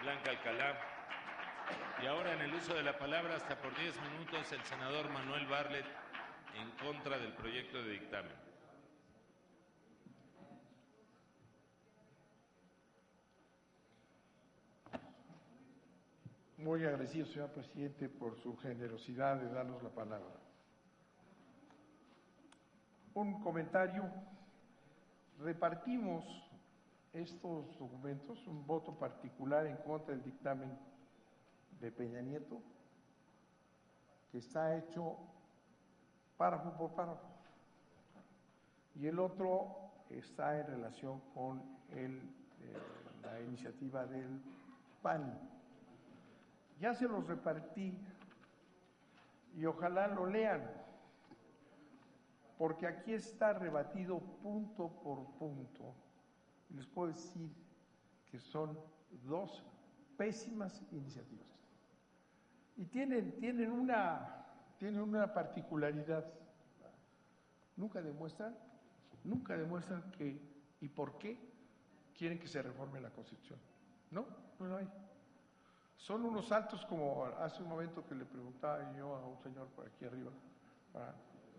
Blanca Alcalá. Y ahora en el uso de la palabra hasta por 10 minutos el senador Manuel Bartlett en contra del proyecto de dictamen. Muy agradecido, señor presidente, por su generosidad de darnos la palabra. Un comentario. Repartimos estos documentos, un voto particular en contra del dictamen de Peña Nieto, que está hecho párrafo por párrafo, y el otro está en relación con la iniciativa del PAN. Ya se los repartí y ojalá lo lean, porque aquí está rebatido punto por punto. Les puedo decir que son dos pésimas iniciativas. Y tienen una particularidad. Nunca demuestran que y por qué quieren que se reforme la Constitución. No lo hay. Son unos saltos como hace un momento que le preguntaba yo a un señor por aquí arriba,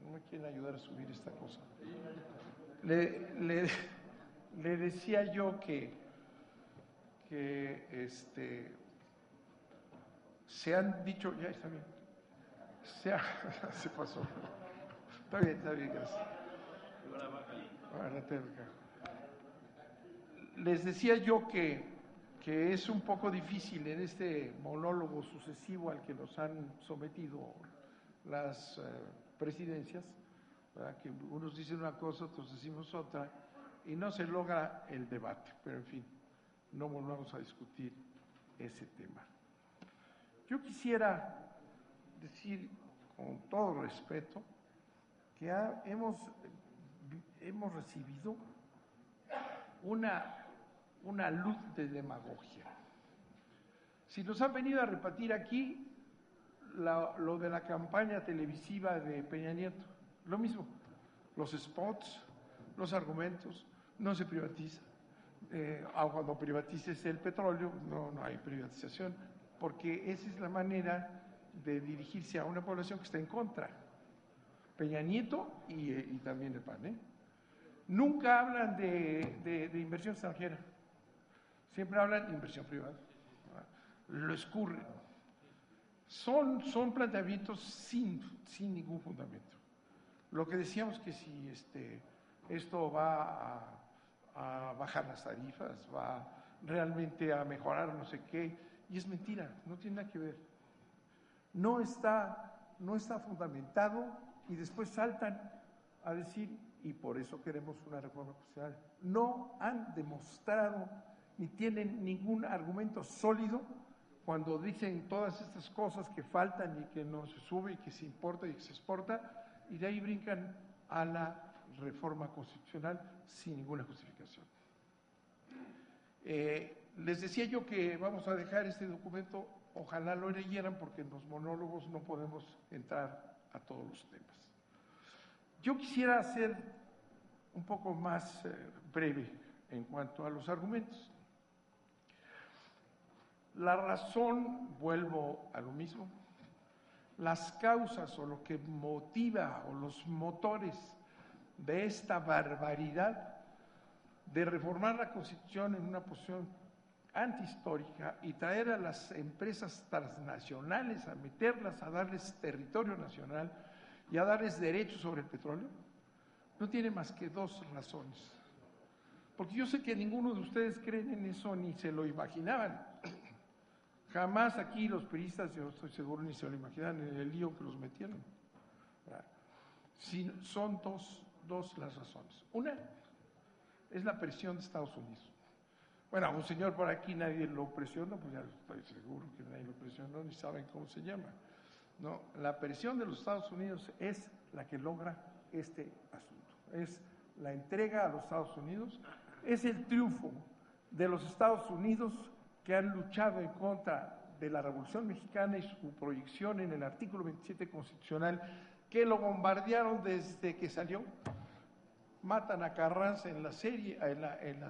no me quieren ayudar a subir esta cosa. Le decía yo que se han dicho, ya está bien, se pasó, está bien, gracias. Les decía yo que es un poco difícil en este monólogo sucesivo al que nos han sometido las presidencias, ¿verdad? Que unos dicen una cosa, otros decimos otra, y no se logra el debate, pero en fin, no volvamos a discutir ese tema. Yo quisiera decir con todo respeto que hemos recibido una luz de demagogia. Si nos han venido a repetir aquí lo de la campaña televisiva de Peña Nieto, lo mismo, los spots, los argumentos, no se privatiza. Cuando privatices el petróleo, no hay privatización, porque esa es la manera de dirigirse a una población que está en contra. Peña Nieto y también el PAN, Nunca hablan de inversión extranjera, siempre hablan de inversión privada, lo escurren. Son planteamientos sin ningún fundamento. Lo que decíamos que si esto va a bajar las tarifas, va realmente a mejorar no sé qué, y es mentira, no tiene nada que ver. No está fundamentado y después saltan a decir, y por eso queremos una reforma constitucional. No han demostrado ni tienen ningún argumento sólido cuando dicen todas estas cosas que faltan y que no se sube y que se importa y que se exporta, y de ahí brincan a la reforma constitucional sin ninguna justificación. Les decía yo que vamos a dejar este documento, ojalá lo leyeran porque en los monólogos no podemos entrar a todos los temas. Yo quisiera ser un poco más breve en cuanto a los argumentos. La razón, vuelvo a lo mismo, las causas o lo que motiva o los motores de esta barbaridad de reformar la Constitución en una posición antihistórica y traer a las empresas transnacionales a meterlas, a darles territorio nacional y a darles derechos sobre el petróleo, no tiene más que dos razones. Porque yo sé que ninguno de ustedes creen en eso ni se lo imaginaban. Jamás aquí los priistas, yo estoy seguro, ni se lo imaginaban en el lío que los metieron. Son dos las razones. Una es la presión de Estados Unidos. Bueno, a un señor por aquí nadie lo presionó, pues ya estoy seguro que nadie lo presionó, ni saben cómo se llama. No, la presión de los Estados Unidos es la que logra este asunto. Es la entrega a los Estados Unidos, es el triunfo de los Estados Unidos que han luchado en contra de la Revolución Mexicana y su proyección en el artículo 27 constitucional, que lo bombardearon desde que salió. Matan a Carranza en la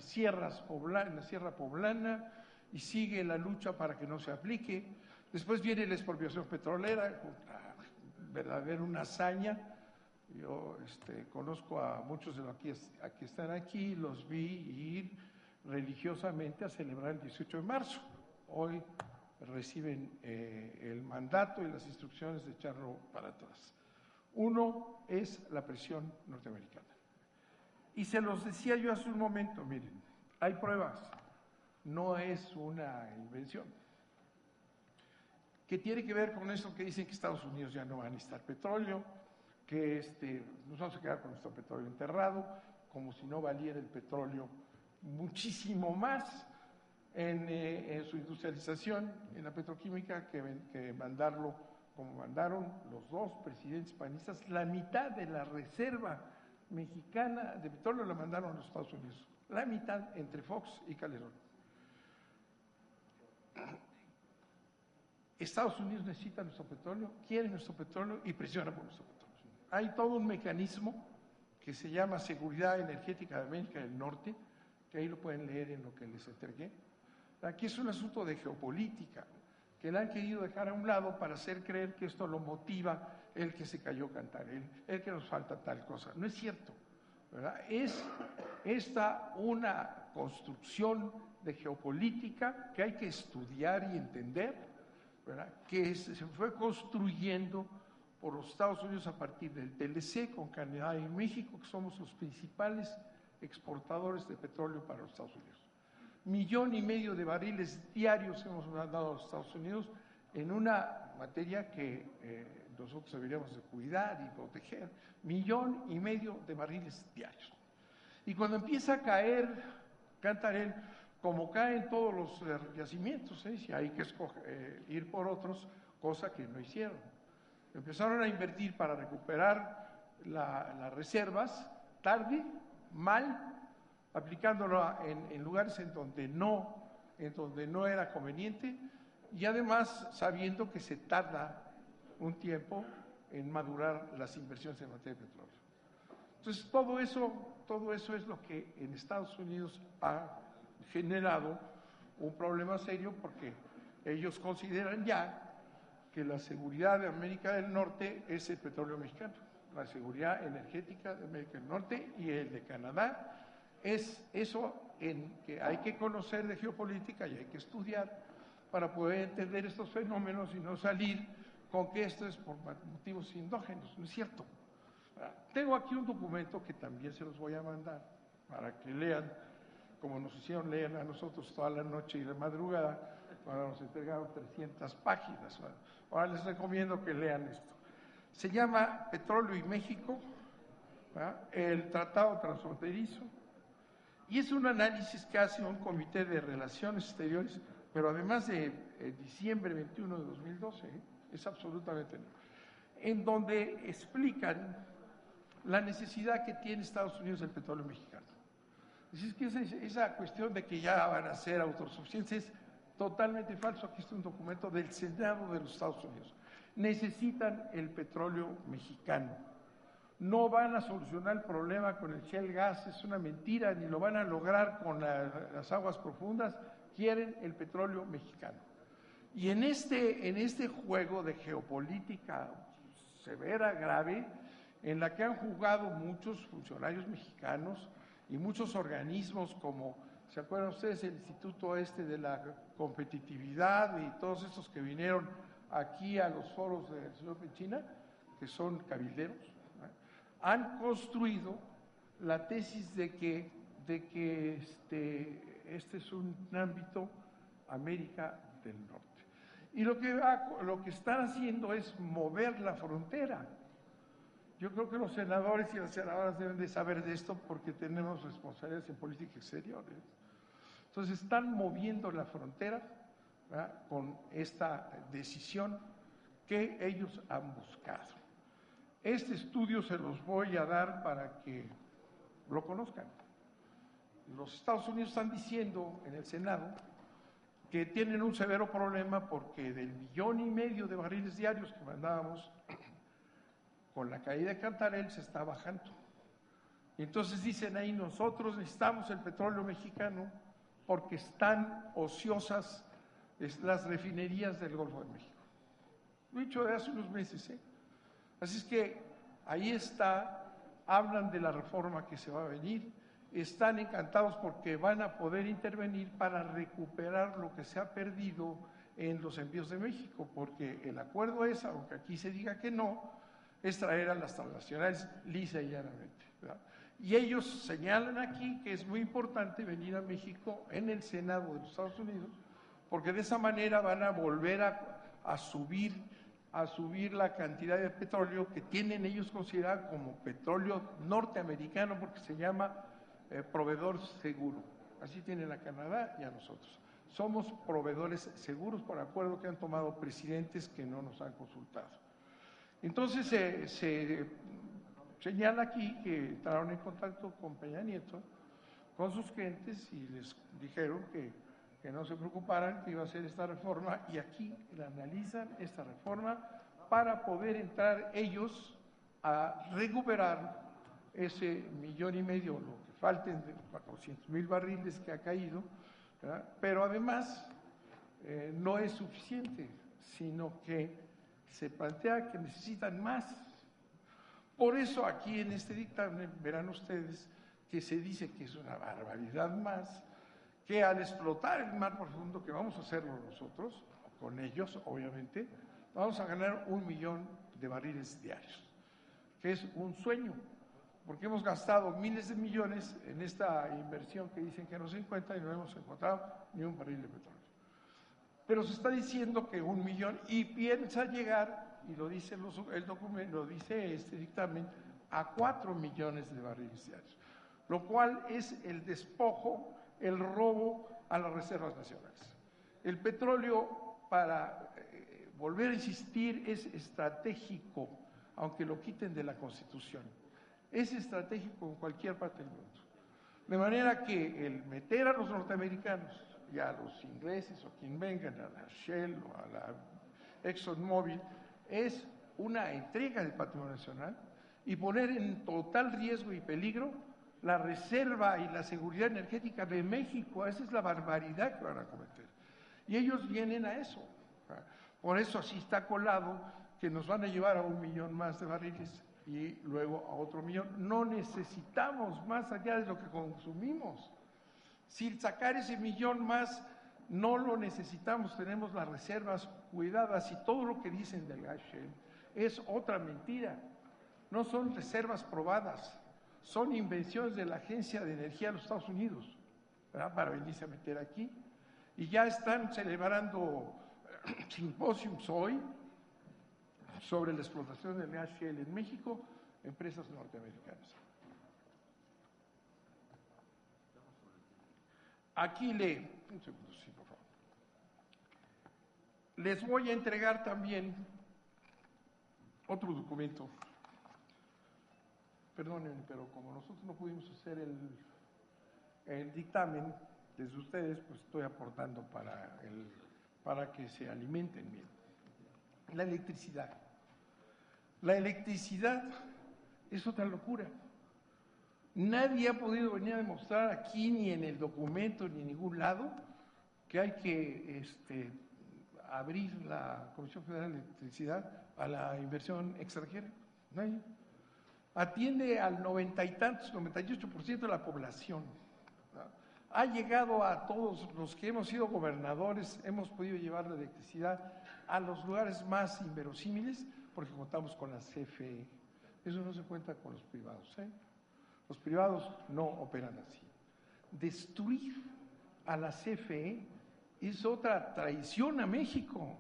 Sierra Poblana, y sigue la lucha para que no se aplique. Después viene la expropiación petrolera, verdadera una hazaña. Yo conozco a muchos de los que están aquí, los vi ir religiosamente a celebrar el 18 de marzo. Hoy reciben el mandato y las instrucciones de echarlo para atrás. Uno es la presión norteamericana. Y se los decía yo hace un momento, miren, hay pruebas, no es una invención, que tiene que ver con eso que dicen que Estados Unidos ya no va a necesitar petróleo, que nos vamos a quedar con nuestro petróleo enterrado, como si no valiera el petróleo muchísimo más en su industrialización, en la petroquímica, que mandarlo como mandaron los dos presidentes panistas. La mitad de la reserva mexicana de petróleo la mandaron a los Estados Unidos, la mitad entre Fox y Calderón. Estados Unidos necesita nuestro petróleo, quiere nuestro petróleo y presiona por nuestro petróleo. Hay todo un mecanismo que se llama Seguridad Energética de América del Norte, que ahí lo pueden leer en lo que les entregué. Aquí es un asunto de geopolítica, que le han querido dejar a un lado para hacer creer que esto lo motiva el que se cayó Cantarell, el que nos falta tal cosa. No es cierto, ¿verdad? Es esta una construcción de geopolítica que hay que estudiar y entender, ¿verdad? Que se fue construyendo por los Estados Unidos a partir del TLC con Canadá y México, que somos los principales exportadores de petróleo para los Estados Unidos. 1,5 millones de barriles diarios hemos mandado a los Estados Unidos en una materia que nosotros deberíamos de cuidar y proteger. 1,5 millones de barriles diarios. Y cuando empieza a caer Cantarell, como caen todos los yacimientos, si hay que ir por otros, cosa que no hicieron. Empezaron a invertir para recuperar las reservas, tarde, mal, aplicándolo en lugares en donde no era conveniente, y además sabiendo que se tarda un tiempo en madurar las inversiones en materia de petróleo. Entonces, todo eso es lo que en Estados Unidos ha generado un problema serio, porque ellos consideran ya que la seguridad de América del Norte es el petróleo mexicano, la seguridad energética de América del Norte y el de Canadá. Es eso en que hay que conocer de geopolítica y hay que estudiar para poder entender estos fenómenos y no salir con que esto es por motivos endógenos. No es cierto. Tengo aquí un documento que también se los voy a mandar para que lean, como nos hicieron leer a nosotros toda la noche y la madrugada, cuando nos entregaron 300 páginas. Ahora les recomiendo que lean esto. Se llama Petróleo y México, ¿verdad? El Tratado Transfronterizo, y es un análisis que hace un comité de relaciones exteriores, pero además de diciembre 21 de 2012, es absolutamente nuevo, en donde explican la necesidad que tiene Estados Unidos del petróleo mexicano. Es que esa cuestión de que ya van a ser autosuficientes es totalmente falso. Aquí está un documento del Senado de los Estados Unidos. Necesitan el petróleo mexicano. No van a solucionar el problema con el shale gas, es una mentira, ni lo van a lograr con las aguas profundas. Quieren el petróleo mexicano. Y en este juego de geopolítica severa, grave, en la que han jugado muchos funcionarios mexicanos y muchos organismos como, ¿se acuerdan ustedes? El Instituto de la Competitividad y todos estos que vinieron aquí a los foros del señor Pechina, que son cabilderos, ¿no? Han construido la tesis de que este es un ámbito América del Norte. Y lo que están haciendo es mover la frontera. Yo creo que los senadores y las senadoras deben de saber de esto porque tenemos responsabilidades en política exterior. Entonces están moviendo la frontera, ¿verdad?, con esta decisión que ellos han buscado. Este estudio se los voy a dar para que lo conozcan. Los Estados Unidos están diciendo en el Senado que tienen un severo problema porque del 1,5 millones de barriles diarios que mandábamos, con la caída de Cantarell se está bajando. Y entonces dicen ahí, nosotros necesitamos el petróleo mexicano, porque están ociosas las refinerías del Golfo de México. Lo he dicho de hace unos meses, ¿eh? Así es que ahí está, hablan de la reforma que se va a venir, están encantados porque van a poder intervenir para recuperar lo que se ha perdido en los envíos de México, porque el acuerdo es, aunque aquí se diga que no, es traer a las transnacionales lisa y llanamente, ¿verdad? Y ellos señalan aquí que es muy importante venir a México en el Senado de los Estados Unidos, porque de esa manera van a volver a subir la cantidad de petróleo que tienen ellos considerado como petróleo norteamericano, porque se llama proveedor seguro. Así tienen a Canadá y a nosotros. Somos proveedores seguros por acuerdo que han tomado presidentes que no nos han consultado. Entonces se señala aquí que entraron en contacto con Peña Nieto, con sus gentes, y les dijeron que no se preocuparan, que iba a hacer esta reforma, y aquí la analizan esta reforma para poder entrar ellos a recuperar ese 1,5 millones, lo que falten de 400,000 barriles que ha caído, ¿verdad? Pero además no es suficiente, sino que se plantea que necesitan más. Por eso aquí en este dictamen verán ustedes que se dice que es una barbaridad más, que al explotar el mar profundo, que vamos a hacerlo nosotros, con ellos obviamente, vamos a ganar 1 millón de barriles diarios, que es un sueño, porque hemos gastado miles de millones en esta inversión que dicen que no se encuentra y no hemos encontrado ni un barril de petróleo. Pero se está diciendo que 1 millón, y piensa llegar, y lo dice el documento, lo dice este dictamen, a 4 millones de barriles diarios, lo cual es el despojo, el robo a las reservas nacionales. El petróleo, para volver a insistir, es estratégico, aunque lo quiten de la Constitución. Es estratégico en cualquier parte del mundo. De manera que el meter a los norteamericanos y a los ingleses o quien vengan, a la Shell o a la ExxonMobil, es una entrega del patrimonio nacional y poner en total riesgo y peligro la reserva y la seguridad energética de México. Esa es la barbaridad que van a cometer. Y ellos vienen a eso. Por eso así está colado que nos van a llevar a 1 millón más de barriles y luego a otro 1 millón. No necesitamos más allá de lo que consumimos. Si sacar ese 1 millón más no lo necesitamos, tenemos las reservas cuidadas, y todo lo que dicen del gas shale es otra mentira. No son reservas probadas, son invenciones de la Agencia de Energía de los Estados Unidos, ¿verdad?, para venirse a meter aquí. Y ya están celebrando simposios hoy sobre la explotación del gas shale en México, empresas norteamericanas. Aquí un segundo, sí, por favor. Les voy a entregar también otro documento. Perdónenme, pero como nosotros no pudimos hacer el dictamen desde ustedes, pues estoy aportando para que se alimenten bien. La electricidad. La electricidad es otra locura. Nadie ha podido venir a demostrar aquí, ni en el documento, ni en ningún lado, que hay que abrir la Comisión Federal de Electricidad a la inversión extranjera. Nadie. Atiende al 90 y tantos, 98% de la población. Ha llegado a todos los que hemos sido gobernadores, hemos podido llevar la electricidad a los lugares más inverosímiles, porque contamos con la CFE. Eso no se cuenta con los privados, ¿eh? Los privados no operan así. Destruir a la CFE es otra traición a México.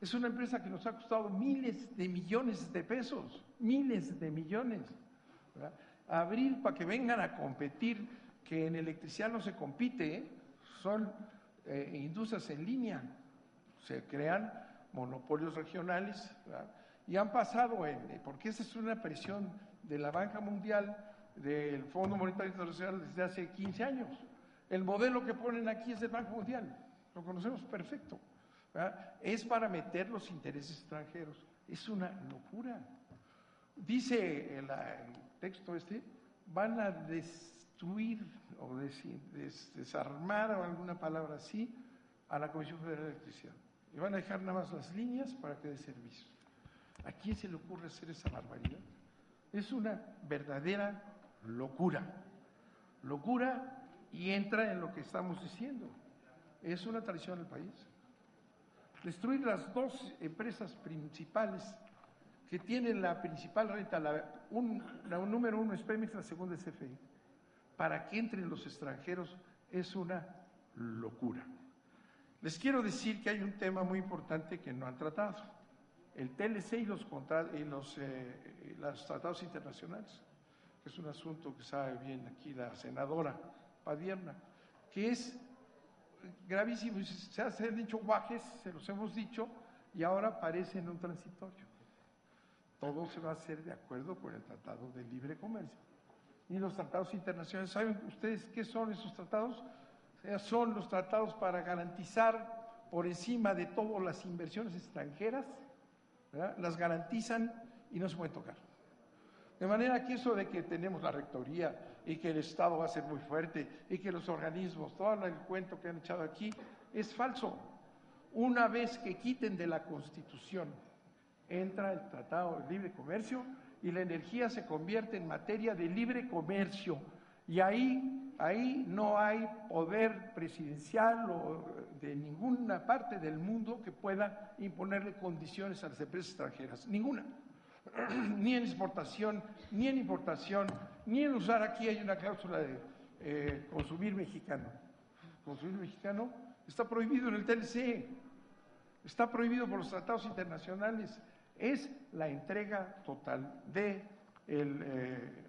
Es una empresa que nos ha costado miles de millones de pesos, miles de millones, ¿verdad? Abrir para que vengan a competir, que en electricidad no se compite, ¿eh? Son industrias en línea, se crean monopolios regionales, ¿verdad? Y han pasado, porque esa es una presión de la Banca Mundial, del Fondo Monetario Internacional desde hace 15 años. El modelo que ponen aquí es del Banco Mundial, lo conocemos perfecto, ¿verdad? Es para meter los intereses extranjeros. Es una locura. Dice el texto van a destruir o desarmar o alguna palabra así a la Comisión Federal de Electricidad. Y van a dejar nada más las líneas para que dé servicio. ¿A quién se le ocurre hacer esa barbaridad? Es una verdadera locura. Locura, y entra en lo que estamos diciendo. Es una traición al país. Destruir las dos empresas principales que tienen la principal renta, la número uno es Pemex, la segunda es CFE, para que entren los extranjeros es una locura. Les quiero decir que hay un tema muy importante que no han tratado, el TLC y los tratados internacionales, que es un asunto que sabe bien aquí la senadora Padierna, que es gravísimo. Se han dicho guajes, se los hemos dicho, y ahora parece en un transitorio. Todo se va a hacer de acuerdo con el Tratado de Libre Comercio. Y los tratados internacionales, ¿saben ustedes qué son esos tratados? Son los tratados para garantizar por encima de todo las inversiones extranjeras, ¿verdad? Las garantizan y no se pueden tocar. De manera que eso de que tenemos la rectoría y que el Estado va a ser muy fuerte y que los organismos, todo el cuento que han echado aquí, es falso. Una vez que quiten de la Constitución, entra el Tratado de Libre Comercio y la energía se convierte en materia de libre comercio. Y ahí no hay poder presidencial o de ninguna parte del mundo que pueda imponerle condiciones a las empresas extranjeras. Ninguna. Ni en exportación, ni en importación, ni en usar aquí hay una cláusula de consumir mexicano. Consumir mexicano está prohibido en el TLC, está prohibido por los tratados internacionales. Es la entrega total de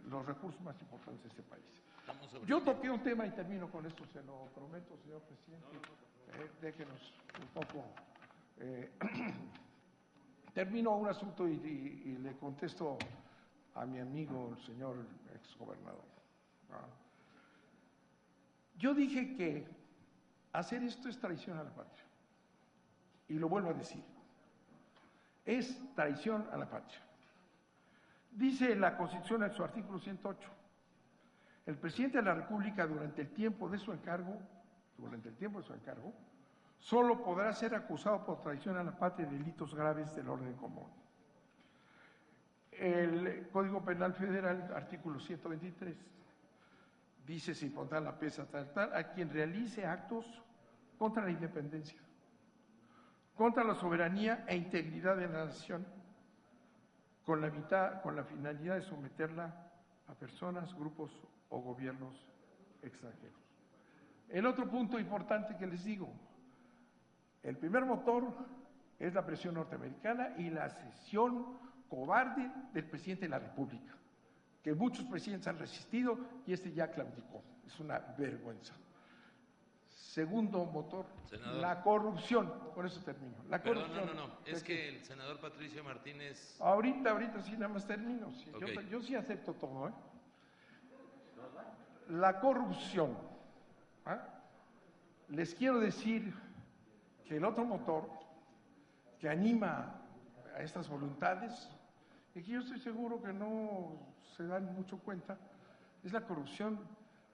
los recursos más importantes de este país. Yo toqué un tema y termino con esto, se lo prometo, señor presidente. Déjenos un poco. Termino un asunto y le contesto a mi amigo, el señor exgobernador. Yo dije que hacer esto es traición a la patria. Y lo vuelvo a decir. Es traición a la patria. Dice la Constitución en su artículo 108, el presidente de la República durante el tiempo de su encargo, solo podrá ser acusado por traición a la patria y delitos graves del orden común. El Código Penal Federal, artículo 123, dice: se impondrá la pena tal a quien realice actos contra la independencia, contra la soberanía e integridad de la nación, con la finalidad de someterla a personas, grupos o gobiernos extranjeros. El otro punto importante que les digo, el primer motor es la presión norteamericana y la cesión cobarde del presidente de la República, que muchos presidentes han resistido y este ya claudicó. Es una vergüenza. Segundo motor, senador, la corrupción. Por eso termino. La corrupción. Perdón, no. Es que el senador Patricio Martínez... Ahorita sí, nada más termino. Sí, okay. Yo sí acepto todo, ¿eh? La corrupción. Les quiero decir que el otro motor que anima a estas voluntades, y que yo estoy seguro que no se dan mucho cuenta, es la corrupción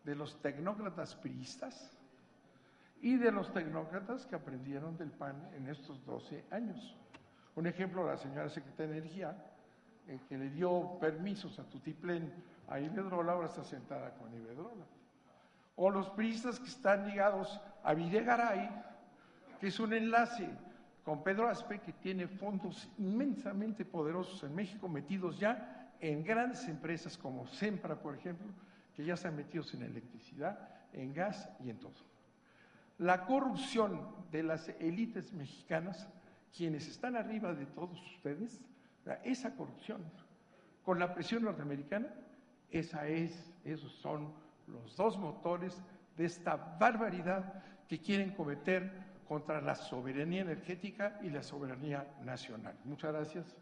de los tecnócratas priistas y de los tecnócratas que aprendieron del PAN en estos 12 años. Un ejemplo, la señora secretaria de Energía, que le dio permisos a Tutiplén, a Iberdrola, ahora está sentada con Iberdrola. O los priistas que están ligados a Videgaray, que es un enlace con Pedro Aspe, que tiene fondos inmensamente poderosos en México, metidos ya en grandes empresas como Sempra, por ejemplo, que ya están metidos en electricidad, en gas y en todo. La corrupción de las élites mexicanas, quienes están arriba de todos ustedes, esa corrupción, con la presión norteamericana, esos son los dos motores de esta barbaridad que quieren cometer contra la soberanía energética y la soberanía nacional. Muchas gracias.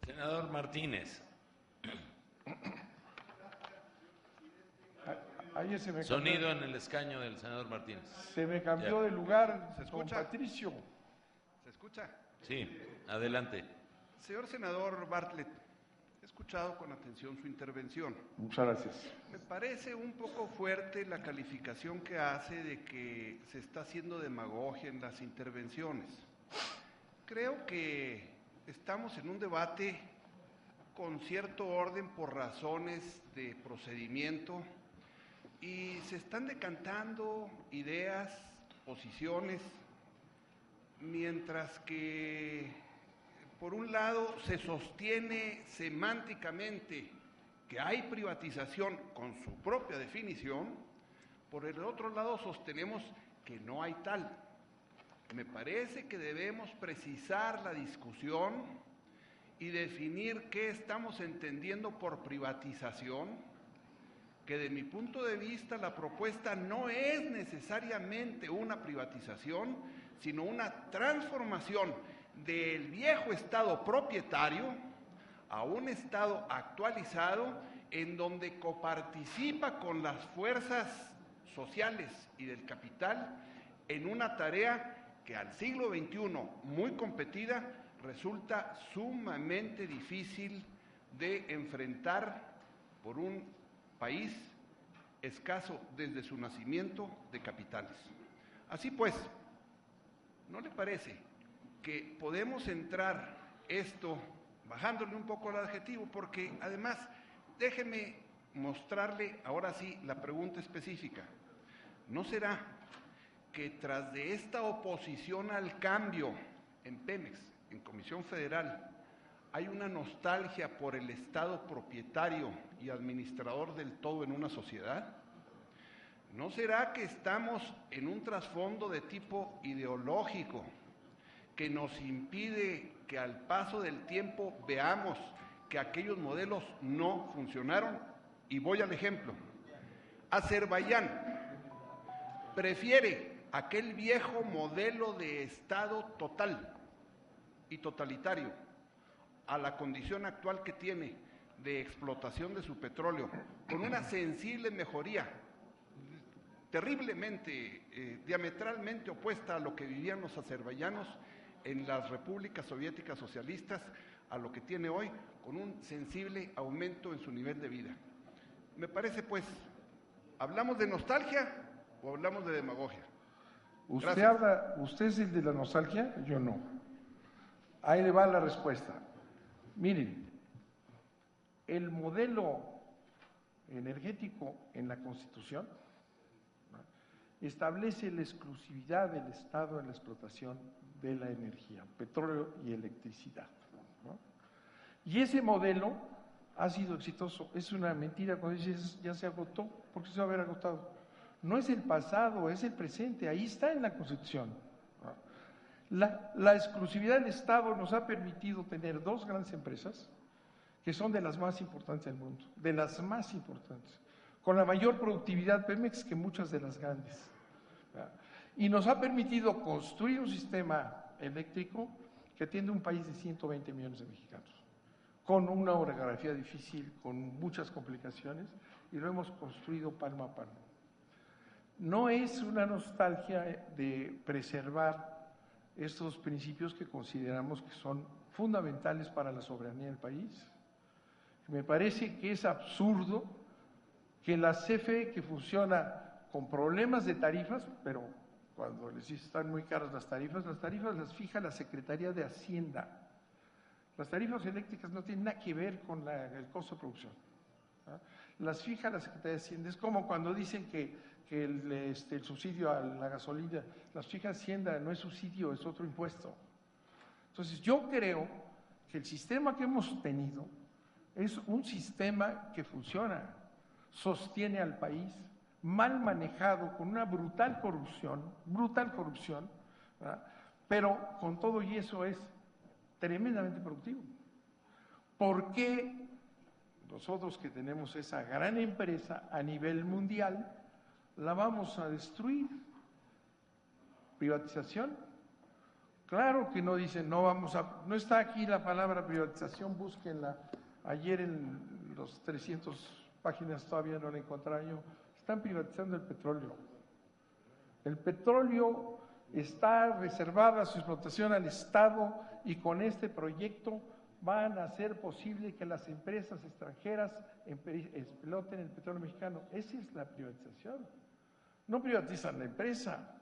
Senador Martínez. Ahí se me Sonido en el escaño del senador Martínez. Se me cambió de lugar. ¿Se escucha? Patricio. ¿Se escucha? Sí, adelante. Señor senador Bartlett, He escuchado con atención su intervención. Muchas gracias. Me parece un poco fuerte la calificación que hace de que se está haciendo demagogia en las intervenciones. Creo que estamos en un debate con cierto orden por razones de procedimiento y se están decantando ideas, posiciones, mientras que por un lado se sostiene semánticamente que hay privatización con su propia definición, por el otro lado sostenemos que no hay tal. Me parece que debemos precisar la discusión y definir qué estamos entendiendo por privatización, que de mi punto de vista la propuesta no es necesariamente una privatización, sino una transformación del viejo Estado propietario a un Estado actualizado en donde coparticipa con las fuerzas sociales y del capital en una tarea que al siglo XXI, muy competida, resulta sumamente difícil de enfrentar por un país escaso desde su nacimiento de capitales. Así pues, ¿no le parece que podemos entrar esto bajándole un poco el adjetivo? Porque además, déjeme mostrarle ahora sí la pregunta específica. ¿No será que tras de esta oposición al cambio en Pemex, en Comisión Federal, hay una nostalgia por el Estado propietario y administrador del todo en una sociedad? ¿No será que estamos en un trasfondo de tipo ideológico que nos impide que al paso del tiempo veamos que aquellos modelos no funcionaron? Y voy al ejemplo. Azerbaiyán prefiere aquel viejo modelo de Estado total y totalitario a la condición actual que tiene de explotación de su petróleo, con una sensible mejoría, terriblemente, diametralmente opuesta a lo que vivían los azerbaiyanos en las repúblicas soviéticas socialistas, a lo que tiene hoy, con un sensible aumento en su nivel de vida. Me parece, pues, ¿hablamos de nostalgia o hablamos de demagogia? ¿Usted es el de la nostalgia? Yo no. Ahí le va la respuesta. Miren, el modelo energético en la Constitución, ¿no?, establece la exclusividad del Estado en la explotación de la energía, petróleo y electricidad, ¿no? Y ese modelo ha sido exitoso. Es una mentira cuando dices ya se agotó, porque se va a haber agotado. No es el pasado, es el presente, ahí está en la Constitución. La exclusividad del Estado nos ha permitido tener dos grandes empresas que son de las más importantes del mundo, de las más importantes, con la mayor productividad Pemex que muchas de las grandes. Y nos ha permitido construir un sistema eléctrico que atiende un país de 120 millones de mexicanos, con una orografía difícil, con muchas complicaciones, y lo hemos construido palmo a palmo. No es una nostalgia de preservar estos principios que consideramos que son fundamentales para la soberanía del país. Me parece que es absurdo que la CFE, que funciona con problemas de tarifas, pero cuando les están muy caras las tarifas las fija la Secretaría de Hacienda. Las tarifas eléctricas no tienen nada que ver con el costo de producción, ¿no? Las fija la Secretaría de Hacienda. Es como cuando dicen que el subsidio a la gasolina, las fija Hacienda, no es subsidio, es otro impuesto. Entonces yo creo que el sistema que hemos tenido es un sistema que funciona, sostiene al país, mal manejado, con una brutal corrupción, ¿verdad?, pero con todo y eso es tremendamente productivo. ¿Por qué nosotros, que tenemos esa gran empresa a nivel mundial, la vamos a destruir? ¿Privatización? Claro que no dicen, no está aquí la palabra privatización, búsquenla. Ayer en los 300 páginas todavía no la encontré yo. Están privatizando el petróleo. El petróleo está reservada su explotación al Estado y con este proyecto van a hacer posible que las empresas extranjeras exploten el petróleo mexicano. Esa es la privatización. No privatizan la empresa,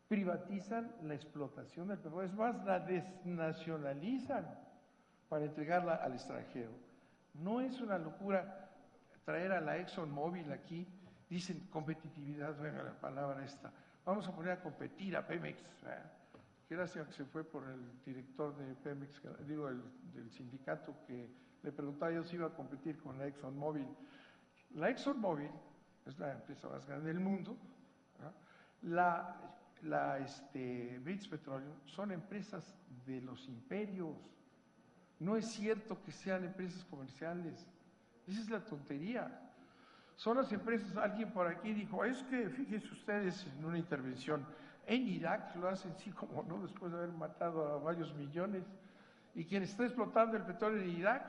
privatizan la explotación del petróleo. Es más, la desnacionalizan para entregarla al extranjero. No es una locura traer a la ExxonMobil aquí. Dicen competitividad, venga la palabra esta. Vamos a poner a competir a Pemex. Qué lástima que se fue por el director de Pemex, digo, del sindicato, que le preguntaba yo si iba a competir con la ExxonMobil. La ExxonMobil es la empresa más grande del mundo. British Petroleum son empresas de los imperios. No es cierto que sean empresas comerciales. Esa es la tontería. Son las empresas, alguien por aquí dijo, es que fíjense ustedes en una intervención, en Irak lo hacen sí como no, después de haber matado a varios millones, y quien está explotando el petróleo en Irak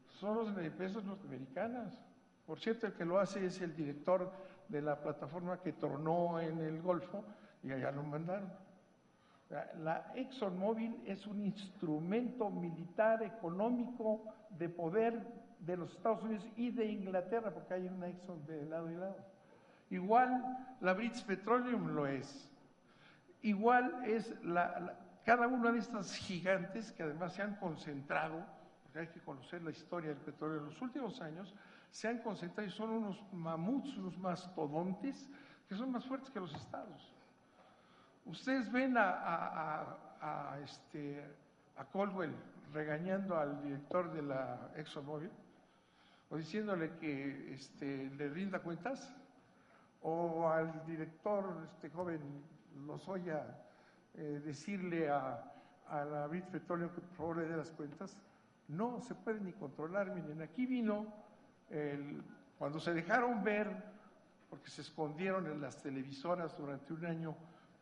son las empresas norteamericanas. Por cierto, el que lo hace es el director de la plataforma que tronó en el Golfo, y allá lo mandaron. La ExxonMobil es un instrumento militar, económico, de poder de los Estados Unidos y de Inglaterra, porque hay una Exxon de lado y lado. Igual la British Petroleum lo es. Igual es cada una de estas gigantes que además se han concentrado, porque hay que conocer la historia del petróleo en los últimos años, se han concentrado y son unos mamuts, unos mastodontes, que son más fuertes que los estados. Ustedes ven a Caldwell regañando al director de la ExxonMobil, o diciéndole que le rinda cuentas, o al director, joven Lozoya, decirle a la British Petroleum que por favor le dé las cuentas. No se puede ni controlar. Miren, aquí vino, cuando se dejaron ver, porque se escondieron en las televisoras durante un año,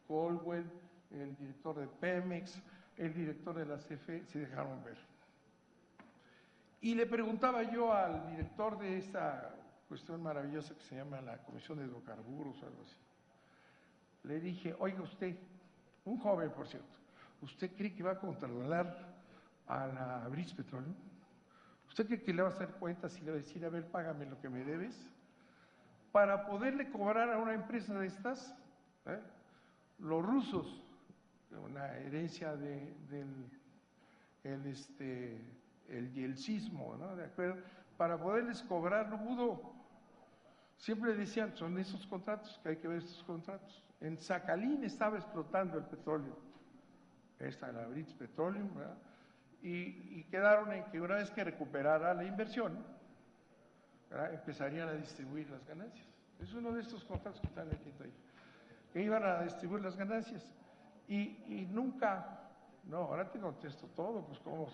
Caldwell, el director de Pemex, el director de la CFE, se dejaron ver. Y le preguntaba yo al director de esta cuestión maravillosa que se llama la Comisión de Hidrocarburos o algo así. Le dije, oiga usted, un joven por cierto, ¿usted cree que va a controlar a la British Petroleum? ¿Usted cree que le va a hacer cuentas y le va a decir, a ver, págame lo que me debes? Para poderle cobrar a una empresa de estas, los rusos, una herencia del yeltsinmo, ¿no? ¿De acuerdo? Para poderles cobrar no pudo. Siempre decían, son esos contratos, que hay que ver estos contratos. En Sakhalin estaba explotando el petróleo. Esta es la British Petroleum, ¿verdad? Y quedaron en que una vez que recuperara la inversión, ¿verdad?, empezarían a distribuir las ganancias. Es uno de estos contratos que están aquí, que iban a distribuir las ganancias. Y nunca, no, ahora te contesto todo, pues cómo.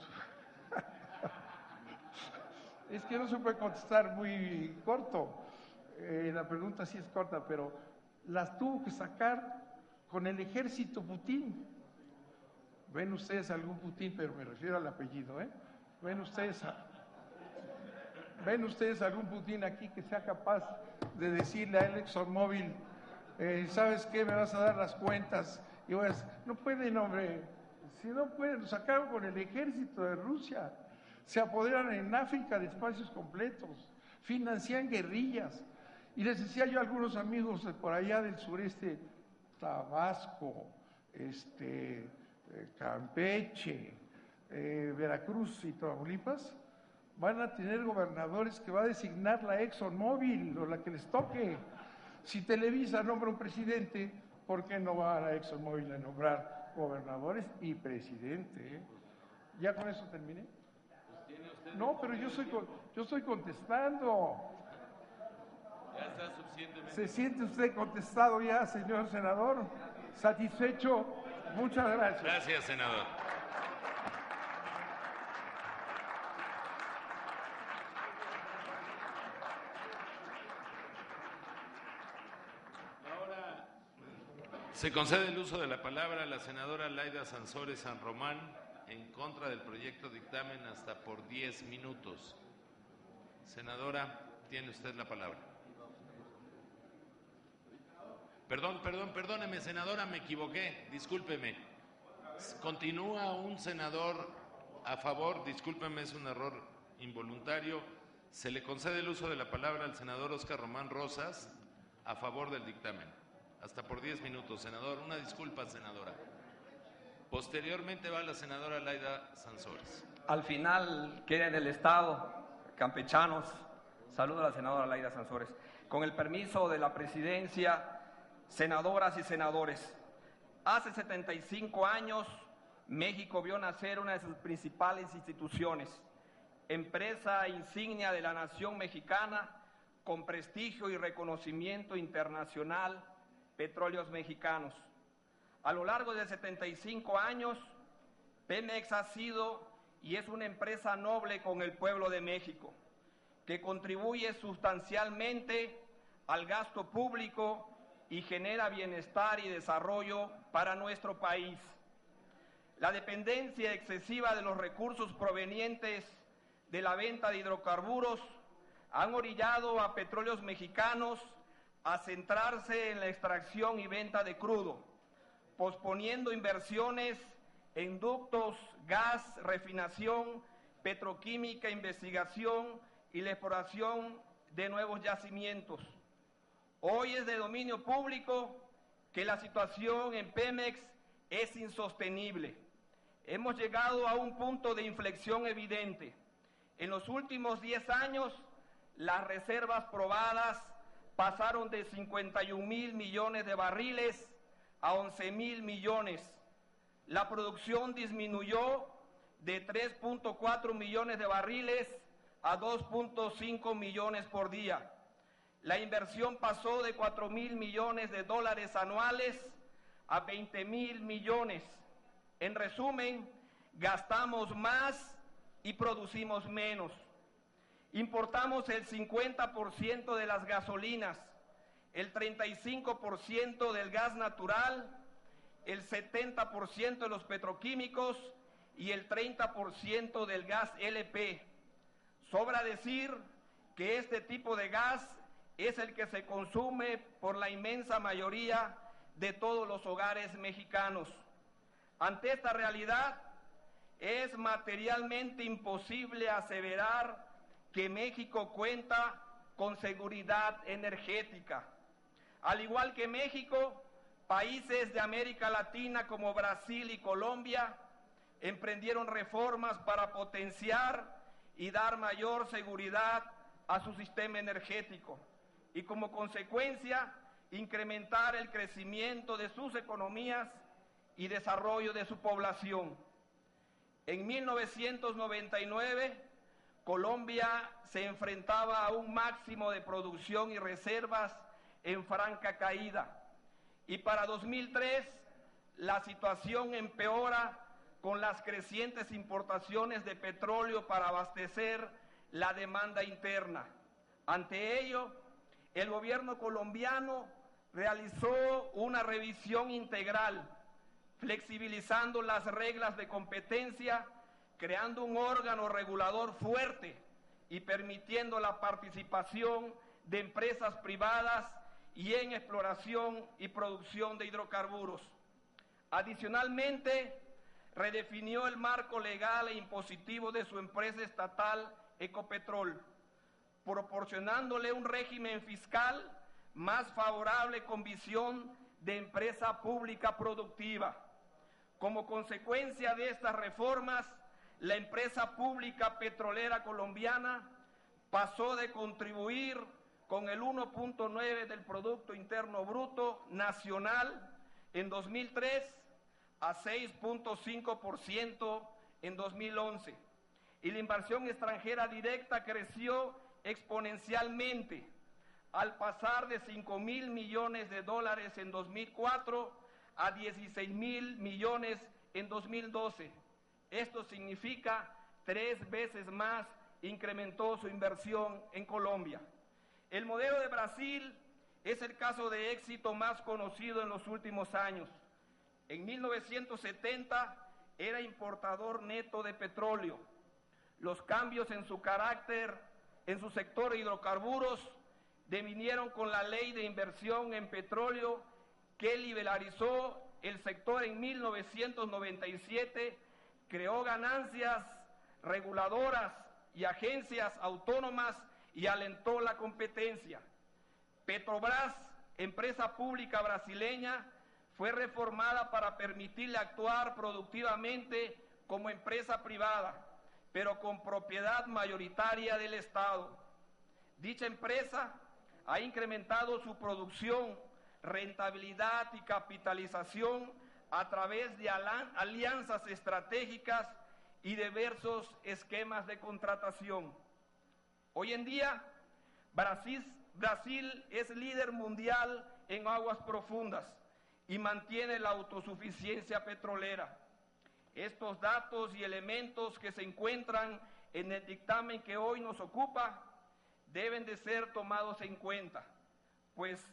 Es que no se puede contestar muy corto. La pregunta sí es corta, pero las tuvo que sacar con el ejército Putin. ¿Ven ustedes algún Putin? Pero me refiero al apellido, ¿eh? ¿Ven ustedes algún Putin aquí que sea capaz de decirle a ExxonMobil, ¿sabes qué? Me vas a dar las cuentas. Y voy a decir, no pueden, hombre. Si no pueden, lo sacaron con el ejército de Rusia. Se apoderan en África de espacios completos, financian guerrillas. Y les decía yo a algunos amigos de por allá del sureste, Tabasco, Campeche, Veracruz y Tamaulipas, van a tener gobernadores que va a designar la ExxonMobil o la que les toque. Si Televisa nombra un presidente, ¿por qué no va a la ExxonMobil a nombrar gobernadores y presidente? ¿Ya con eso terminé? No, pero yo estoy contestando. Ya está suficientemente. ¿Se siente usted contestado ya, señor senador? ¿Satisfecho? Muchas gracias. Gracias, senador. Ahora se concede el uso de la palabra a la senadora Laida Sansores San Román en contra del proyecto dictamen hasta por 10 minutos. Senadora, tiene usted la palabra. Perdóneme, senadora, me equivoqué, discúlpeme. Continúa un senador A favor, discúlpeme, es un error involuntario. Se le concede el uso de la palabra al senador Óscar Román Rosas a favor del dictamen. Hasta por 10 minutos, senador. Una disculpa, senadora. Posteriormente va la senadora Laida Sansores. Al final queda en el Estado, campechanos. Saludo a la senadora Laida Sansores. Con el permiso de la presidencia, senadoras y senadores, hace 75 años México vio nacer una de sus principales instituciones, empresa insignia de la nación mexicana, con prestigio y reconocimiento internacional, Petróleos Mexicanos. A lo largo de 75 años, Pemex ha sido y es una empresa noble con el pueblo de México, que contribuye sustancialmente al gasto público y genera bienestar y desarrollo para nuestro país. La dependencia excesiva de los recursos provenientes de la venta de hidrocarburos han orillado a Petróleos Mexicanos a centrarse en la extracción y venta de crudo, posponiendo inversiones en ductos, gas, refinación, petroquímica, investigación y la exploración de nuevos yacimientos. Hoy es de dominio público que la situación en Pemex es insostenible. Hemos llegado a un punto de inflexión evidente. En los últimos 10 años, las reservas probadas pasaron de 51,000 millones de barriles a 11,000 millones. La producción disminuyó de 3.4 millones de barriles a 2.5 millones por día. La inversión pasó de 4,000 millones de dólares anuales a 20,000 millones. En resumen, gastamos más y producimos menos. Importamos el 50% de las gasolinas, el 35% del gas natural, el 70% de los petroquímicos y el 30% del gas LP. Sobra decir que este tipo de gas es el que se consume por la inmensa mayoría de todos los hogares mexicanos. Ante esta realidad, es materialmente imposible aseverar que México cuenta con seguridad energética. Al igual que México, países de América Latina como Brasil y Colombia emprendieron reformas para potenciar y dar mayor seguridad a su sistema energético y como consecuencia incrementar el crecimiento de sus economías y desarrollo de su población. En 1999, Colombia se enfrentaba a un máximo de producción y reservas en franca caída. Y para 2003, la situación empeora con las crecientes importaciones de petróleo para abastecer la demanda interna. Ante ello, el gobierno colombiano realizó una revisión integral, flexibilizando las reglas de competencia, creando un órgano regulador fuerte y permitiendo la participación de empresas privadas y en exploración y producción de hidrocarburos. Adicionalmente, redefinió el marco legal e impositivo de su empresa estatal Ecopetrol, proporcionándole un régimen fiscal más favorable con visión de empresa pública productiva. Como consecuencia de estas reformas, la empresa pública petrolera colombiana pasó de contribuir con el 1.9% del Producto Interno Bruto Nacional en 2003 a 6.5% en 2011. Y la inversión extranjera directa creció exponencialmente al pasar de 5,000 millones de dólares en 2004 a 16,000 millones en 2012. Esto significa 3 veces más incrementó su inversión en Colombia. El modelo de Brasil es el caso de éxito más conocido en los últimos años. En 1970 era importador neto de petróleo. Los cambios en su carácter, en su sector de hidrocarburos, devinieron con la ley de inversión en petróleo que liberalizó el sector en 1997, creó ganancias reguladoras y agencias autónomas y alentó la competencia. Petrobras, empresa pública brasileña, fue reformada para permitirle actuar productivamente como empresa privada, pero con propiedad mayoritaria del Estado. Dicha empresa ha incrementado su producción, rentabilidad y capitalización a través de alianzas estratégicas y diversos esquemas de contratación. Hoy en día, Brasil es líder mundial en aguas profundas y mantiene la autosuficiencia petrolera. Estos datos y elementos que se encuentran en el dictamen que hoy nos ocupa deben de ser tomados en cuenta, pues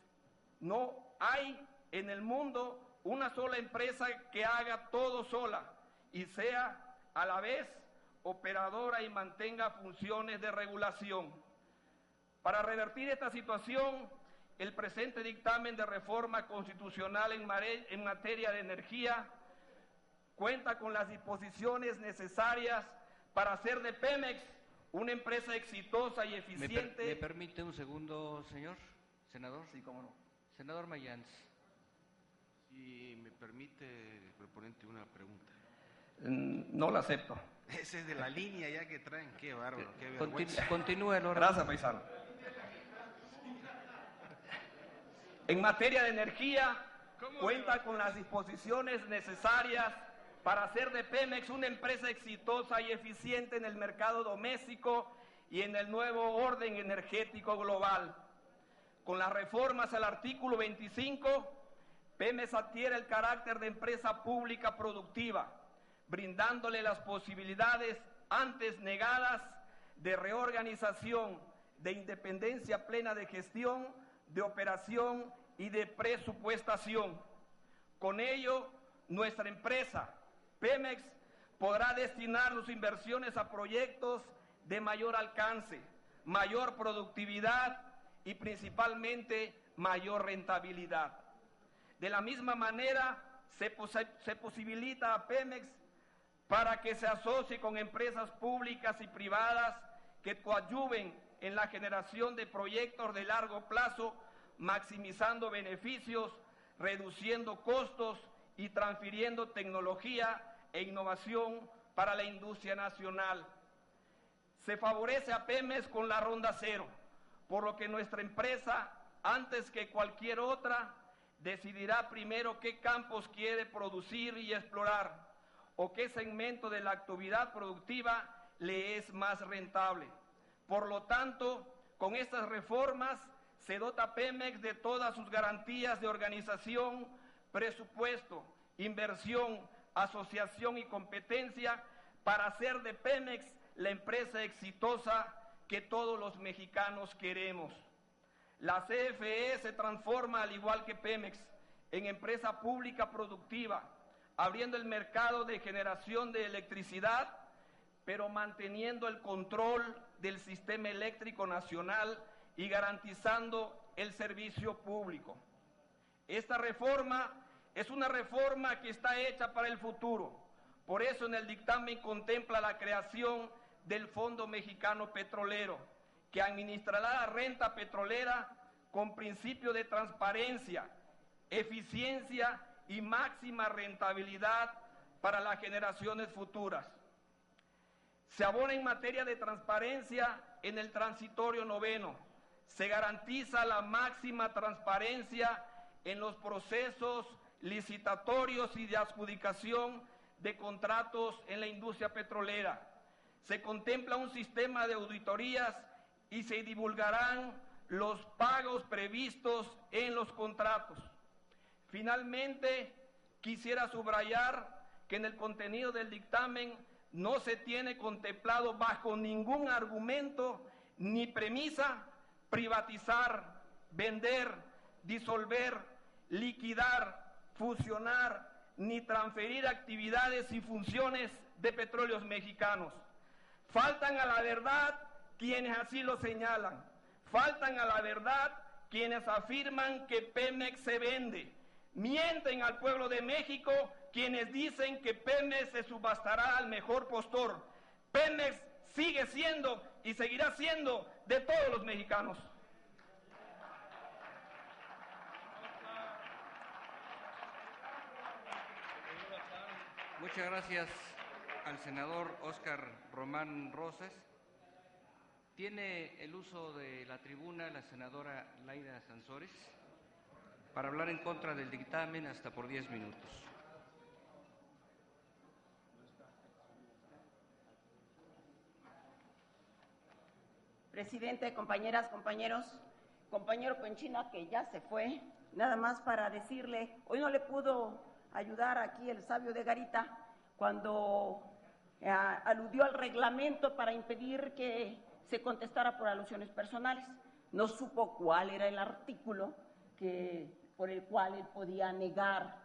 no hay en el mundo una sola empresa que haga todo sola y sea a la vez operadora y mantenga funciones de regulación. Para revertir esta situación, el presente dictamen de reforma constitucional en materia de energía cuenta con las disposiciones necesarias para hacer de Pemex una empresa exitosa y eficiente. ¿Me permite un segundo, señor senador? Sí, cómo no. Senador Mayans. Si me permite, proponente, una pregunta. No la acepto. Ese es de la línea ya que traen, qué bárbaro, qué vergüenza. Continúe el orden. Gracias, paisano. En materia de energía, cuenta con las disposiciones necesarias para hacer de Pemex una empresa exitosa y eficiente en el mercado doméstico y en el nuevo orden energético global. Con las reformas al artículo 25, Pemex adquiere el carácter de empresa pública productiva, brindándole las posibilidades antes negadas de reorganización, de independencia plena de gestión, de operación y de presupuestación. Con ello, nuestra empresa, Pemex, podrá destinar sus inversiones a proyectos de mayor alcance, mayor productividad y principalmente mayor rentabilidad. De la misma manera, se posibilita a Pemex para que se asocie con empresas públicas y privadas que coadyuven en la generación de proyectos de largo plazo, maximizando beneficios, reduciendo costos y transfiriendo tecnología e innovación para la industria nacional. Se favorece a Pemex con la Ronda Cero, por lo que nuestra empresa, antes que cualquier otra, decidirá primero qué campos quiere producir y explorar, o qué segmento de la actividad productiva le es más rentable. Por lo tanto, con estas reformas se dota a Pemex de todas sus garantías de organización, presupuesto, inversión, asociación y competencia para hacer de Pemex la empresa exitosa que todos los mexicanos queremos. La CFE se transforma, al igual que Pemex, en empresa pública productiva, abriendo el mercado de generación de electricidad, pero manteniendo el control del sistema eléctrico nacional y garantizando el servicio público. Esta reforma es una reforma que está hecha para el futuro. Por eso en el dictamen contempla la creación del Fondo Mexicano Petrolero, que administrará la renta petrolera con principio de transparencia, eficiencia y máxima rentabilidad para las generaciones futuras. Se abona en materia de transparencia en el transitorio noveno. Se garantiza la máxima transparencia en los procesos licitatorios y de adjudicación de contratos en la industria petrolera. Se contempla un sistema de auditorías y se divulgarán los pagos previstos en los contratos. Finalmente, quisiera subrayar que en el contenido del dictamen no se tiene contemplado bajo ningún argumento ni premisa privatizar, vender, disolver, liquidar, fusionar, ni transferir actividades y funciones de Petróleos Mexicanos. Faltan a la verdad quienes así lo señalan. Faltan a la verdad quienes afirman que Pemex se vende. Mienten al pueblo de México quienes dicen que Pemex se subastará al mejor postor. Pemex sigue siendo y seguirá siendo de todos los mexicanos. Muchas gracias al senador Óscar Román Rosas. Tiene el uso de la tribuna la senadora Laida Sansores para hablar en contra del dictamen hasta por 10 minutos. Presidente, compañeras, compañeros, compañero Penchina, que ya se fue, nada más para decirle, hoy no le pudo ayudar aquí el sabio de Garita cuando aludió al reglamento para impedir que se contestara por alusiones personales. No supo cuál era el artículo por el cual él podía negar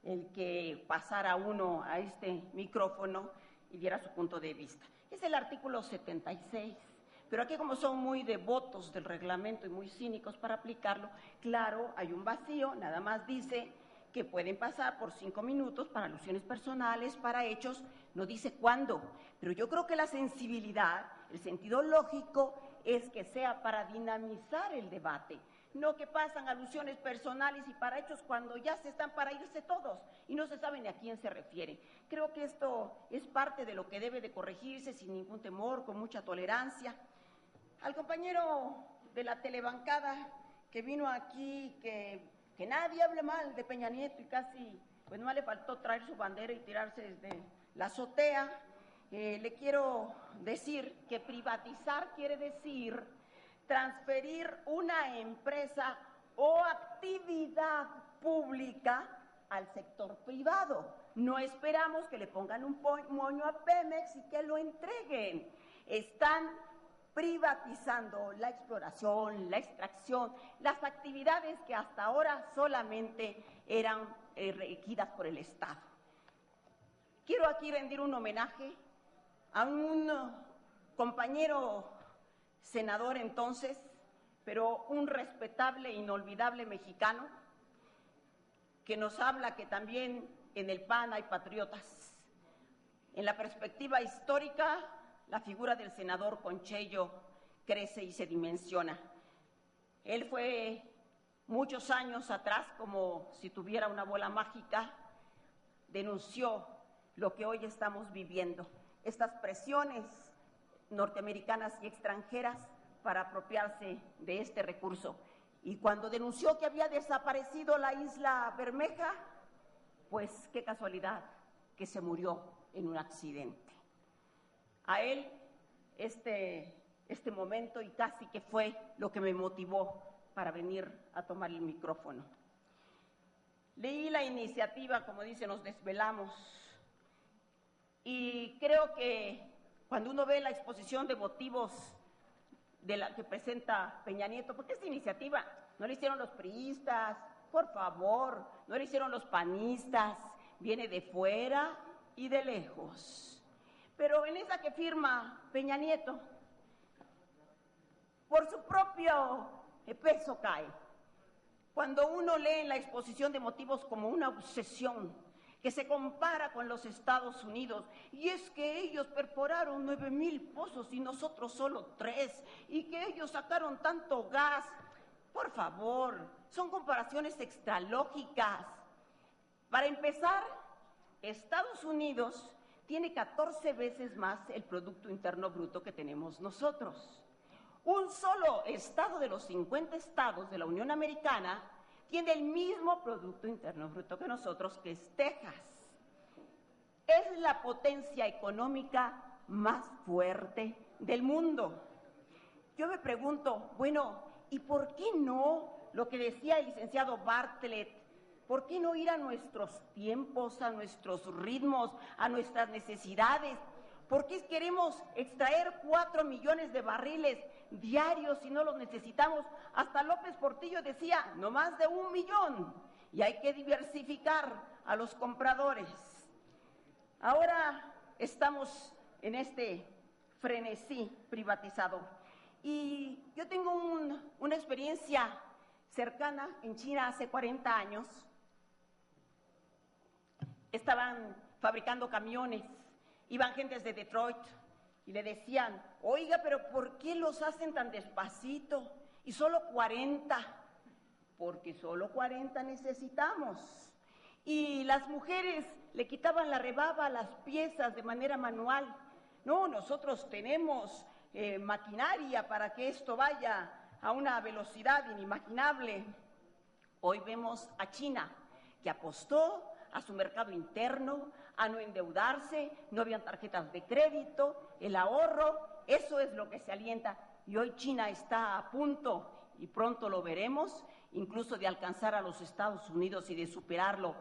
el que pasara uno a este micrófono y diera su punto de vista. Es el artículo 76. Pero aquí, como son muy devotos del reglamento y muy cínicos para aplicarlo, claro, hay un vacío, nada más dice que pueden pasar por 5 minutos para alusiones personales, para hechos, no dice cuándo. Pero yo creo que la sensibilidad, el sentido lógico, es que sea para dinamizar el debate, no que pasan alusiones personales y para hechos cuando ya se están para irse todos y no se sabe ni a quién se refiere. Creo que esto es parte de lo que debe de corregirse sin ningún temor, con mucha tolerancia. Al compañero de la telebancada que vino aquí, que nadie hable mal de Peña Nieto y casi, pues no le faltó traer su bandera y tirarse desde la azotea, le quiero decir que privatizar quiere decir transferir una empresa o actividad pública al sector privado. No esperamos que le pongan un moño a Pemex y que lo entreguen. Están privatizando la exploración, la extracción, las actividades que hasta ahora solamente eran regidas por el Estado. Quiero aquí rendir un homenaje a un compañero senador entonces, pero un respetable e inolvidable mexicano, que nos habla que también en el PAN hay patriotas. En la perspectiva histórica, la figura del senador Conchello crece y se dimensiona. Él fue muchos años atrás, como si tuviera una bola mágica, denunció lo que hoy estamos viviendo, estas presiones norteamericanas y extranjeras para apropiarse de este recurso. Y cuando denunció que había desaparecido la isla Bermeja, pues qué casualidad que se murió en un accidente. A él este momento y casi que fue lo que me motivó para venir a tomar el micrófono. Leí la iniciativa, como dice, nos desvelamos, y creo que cuando uno ve la exposición de motivos de la que presenta Peña Nieto, porque esta iniciativa no la hicieron los priistas, por favor, no la hicieron los panistas, viene de fuera y de lejos. Pero en esa que firma Peña Nieto, por su propio peso cae. Cuando uno lee en la exposición de motivos como una obsesión que se compara con los Estados Unidos, y es que ellos perforaron 9,000 pozos y nosotros solo 3, y que ellos sacaron tanto gas. Por favor, son comparaciones extralógicas. Para empezar, Estados Unidos tiene 14 veces más el Producto Interno Bruto que tenemos nosotros. Un solo estado de los 50 estados de la Unión Americana tiene el mismo Producto Interno Bruto que nosotros, que es Texas. Es la potencia económica más fuerte del mundo. Yo me pregunto, bueno, ¿y por qué no lo que decía el licenciado Bartlett? ¿Por qué no ir a nuestros tiempos, a nuestros ritmos, a nuestras necesidades? ¿Por qué queremos extraer 4 millones de barriles diarios si no los necesitamos? Hasta López Portillo decía, no más de 1 millón, y hay que diversificar a los compradores. Ahora estamos en este frenesí privatizador. Y yo tengo una experiencia cercana en China hace 40 años. Estaban fabricando camiones, iban gentes de Detroit, y le decían, oiga, pero ¿por qué los hacen tan despacito? Y solo 40, porque solo 40 necesitamos. Y las mujeres le quitaban la rebaba a las piezas de manera manual. No, nosotros tenemos maquinaria para que esto vaya a una velocidad inimaginable. Hoy vemos a China, que apostó a su mercado interno, a no endeudarse, no habían tarjetas de crédito, el ahorro, eso es lo que se alienta. Y hoy China está a punto, y pronto lo veremos, incluso de alcanzar a los Estados Unidos y de superarlo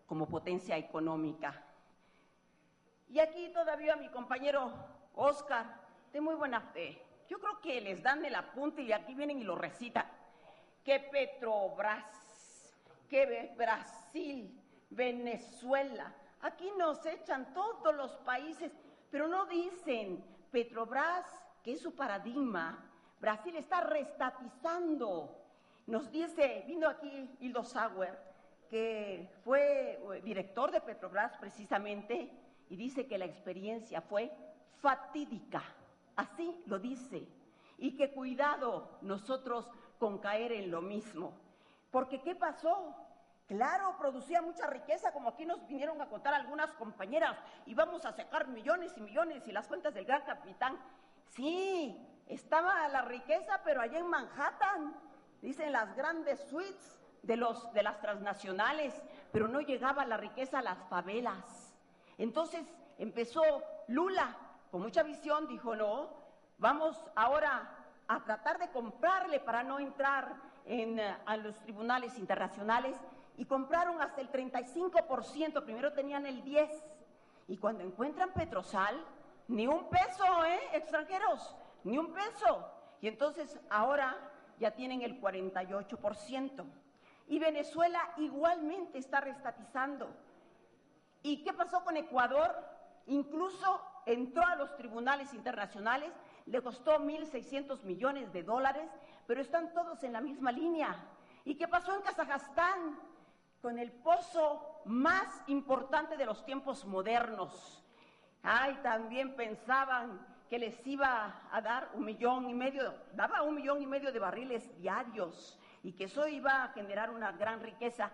como potencia económica. Y aquí todavía mi compañero Oscar, de muy buena fe, yo creo que les dan el apunte y aquí vienen y lo recitan, que Petrobras, que Brasil, Venezuela, aquí nos echan todos los países, pero no dicen Petrobras, que es su paradigma. Brasil está reestatizando. Nos dice, vino aquí Hildo Sauer, que fue director de Petrobras precisamente, y dice que la experiencia fue fatídica, así lo dice, y que cuidado nosotros con caer en lo mismo, porque ¿qué pasó? Claro, producía mucha riqueza, como aquí nos vinieron a contar algunas compañeras, y vamos a sacar millones y millones y las cuentas del gran capitán. Sí, estaba la riqueza, pero allá en Manhattan, dicen las grandes suites de las transnacionales, pero no llegaba la riqueza a las favelas. Entonces empezó Lula, con mucha visión, dijo, no, vamos ahora a tratar de comprarle para no entrar a los tribunales internacionales, y compraron hasta el 35%, primero tenían el 10%, y cuando encuentran Petrosal, ni un peso, extranjeros, ni un peso, y entonces ahora ya tienen el 48%. Y Venezuela igualmente está reestatizando. ¿Y qué pasó con Ecuador? Incluso entró a los tribunales internacionales, le costó $1.600 millones, pero están todos en la misma línea. ¿Y qué pasó en Kazajstán? Con el pozo más importante de los tiempos modernos. Ay, también pensaban que les iba a dar 1,5 millones, daba 1,5 millones de barriles diarios y que eso iba a generar una gran riqueza.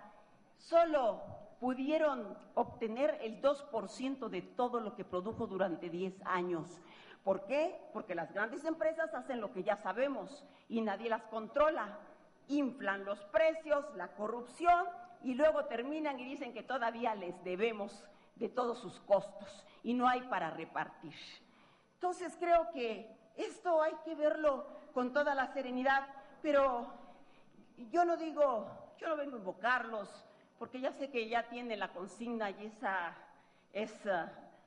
Solo pudieron obtener el 2% de todo lo que produjo durante 10 años. ¿Por qué? Porque las grandes empresas hacen lo que ya sabemos y nadie las controla. Inflan los precios, la corrupción, y luego terminan y dicen que todavía les debemos de todos sus costos y no hay para repartir. Entonces creo que esto hay que verlo con toda la serenidad, pero yo no vengo a invocarlos, porque ya sé que ya tiene la consigna y esa es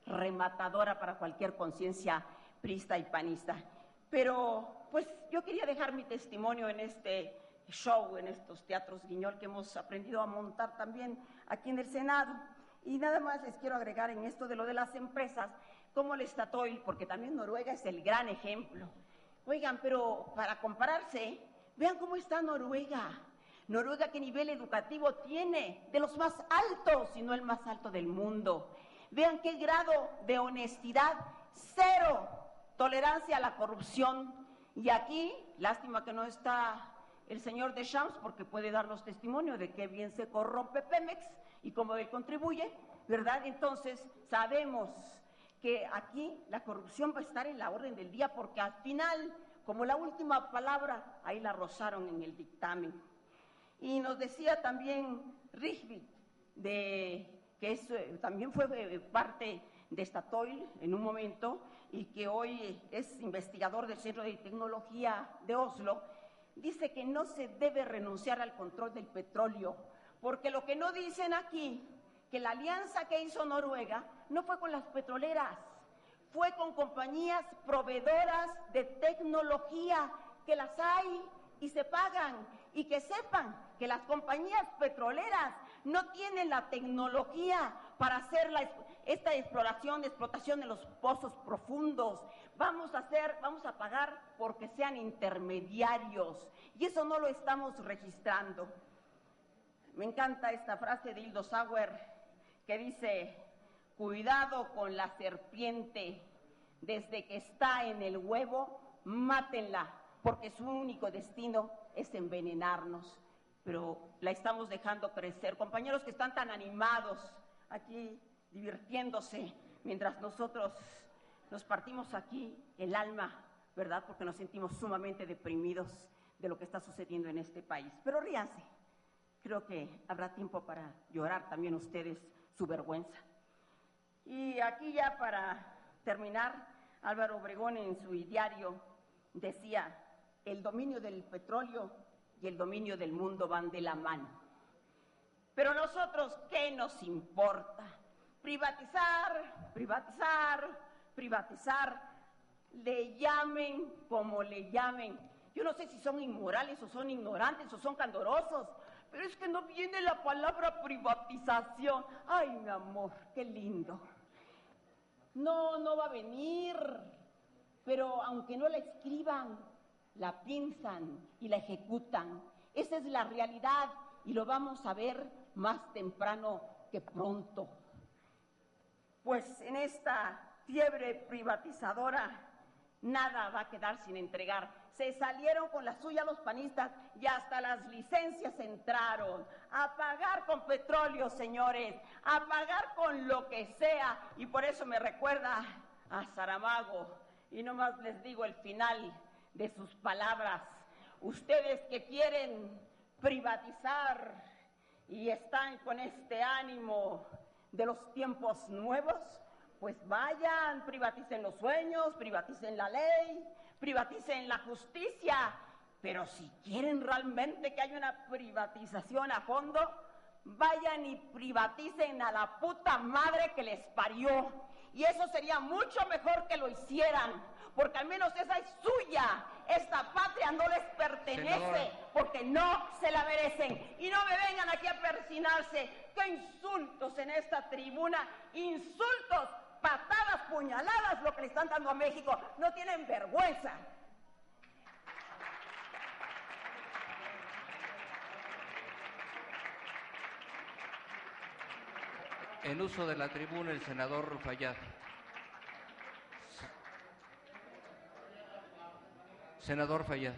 rematadora para cualquier conciencia priista y panista. Pero pues yo quería dejar mi testimonio en este show, en estos teatros Guiñol que hemos aprendido a montar también aquí en el Senado. Y nada más les quiero agregar en esto de lo de las empresas, como el Statoil, porque también Noruega es el gran ejemplo. Oigan, pero para compararse, vean cómo está Noruega. Noruega, ¿qué nivel educativo tiene? De los más altos, si no el más alto del mundo. Vean qué grado de honestidad, 0 tolerancia a la corrupción. Y aquí, lástima que no está el señor Deschamps, porque puede darnos testimonio de qué bien se corrompe Pemex y cómo él contribuye, ¿verdad? Entonces, sabemos que aquí la corrupción va a estar en la orden del día, porque al final, como la última palabra, ahí la rozaron en el dictamen. Y nos decía también Rigby, que también fue parte de Statoil en un momento y que hoy es investigador del Centro de Tecnología de Oslo, dice que no se debe renunciar al control del petróleo, porque lo que no dicen aquí, que la alianza que hizo Noruega no fue con las petroleras, fue con compañías proveedoras de tecnología, que las hay y se pagan, y que sepan que las compañías petroleras no tienen la tecnología para hacer esta explotación de los pozos profundos. Vamos a pagar porque sean intermediarios, y eso no lo estamos registrando. Me encanta esta frase de Hildo Sauer que dice: cuidado con la serpiente Desde que está en el huevo, mátenla, porque su único destino es envenenarnos. Pero la estamos dejando crecer. Compañeros que están tan animados aquí, divirtiéndose, mientras nosotros nos partimos aquí el alma, ¿verdad? Porque nos sentimos sumamente deprimidos de lo que está sucediendo en este país. Pero ríanse, creo que habrá tiempo para llorar también ustedes su vergüenza. Y aquí ya para terminar, Álvaro Obregón en su diario decía: el dominio del petróleo y el dominio del mundo van de la mano. Pero nosotros, ¿qué nos importa? Privatizar, privatizar, privatizar, le llamen como le llamen. Yo no sé si son inmorales o son ignorantes o son candorosos, pero es que no viene la palabra privatización. Ay, mi amor, qué lindo. No va a venir, pero aunque no la escriban, la piensan y la ejecutan. Esa es la realidad y lo vamos a ver más temprano que pronto. Pues en esta fiebre privatizadora nada va a quedar sin entregar. Se salieron con la suya los panistas y hasta las licencias entraron. A pagar con petróleo, señores, a pagar con lo que sea. Y por eso me recuerda a Saramago. Y nomás les digo el final de sus palabras. Ustedes que quieren privatizar y están con este ánimo de los tiempos nuevos, pues vayan, privaticen los sueños, privaticen la ley, privaticen la justicia, pero si quieren realmente que haya una privatización a fondo, vayan y privaticen a la puta madre que les parió. Y eso sería mucho mejor que lo hicieran, porque al menos esa es suya. Esta patria no les pertenece, senadora, porque no se la merecen. Y no me vengan aquí a persinarse. ¡Qué insultos en esta tribuna! ¡Insultos! Patadas, puñaladas, lo que le están dando a México. No tienen vergüenza. En uso de la tribuna, el senador Fayad. Senador Fayad.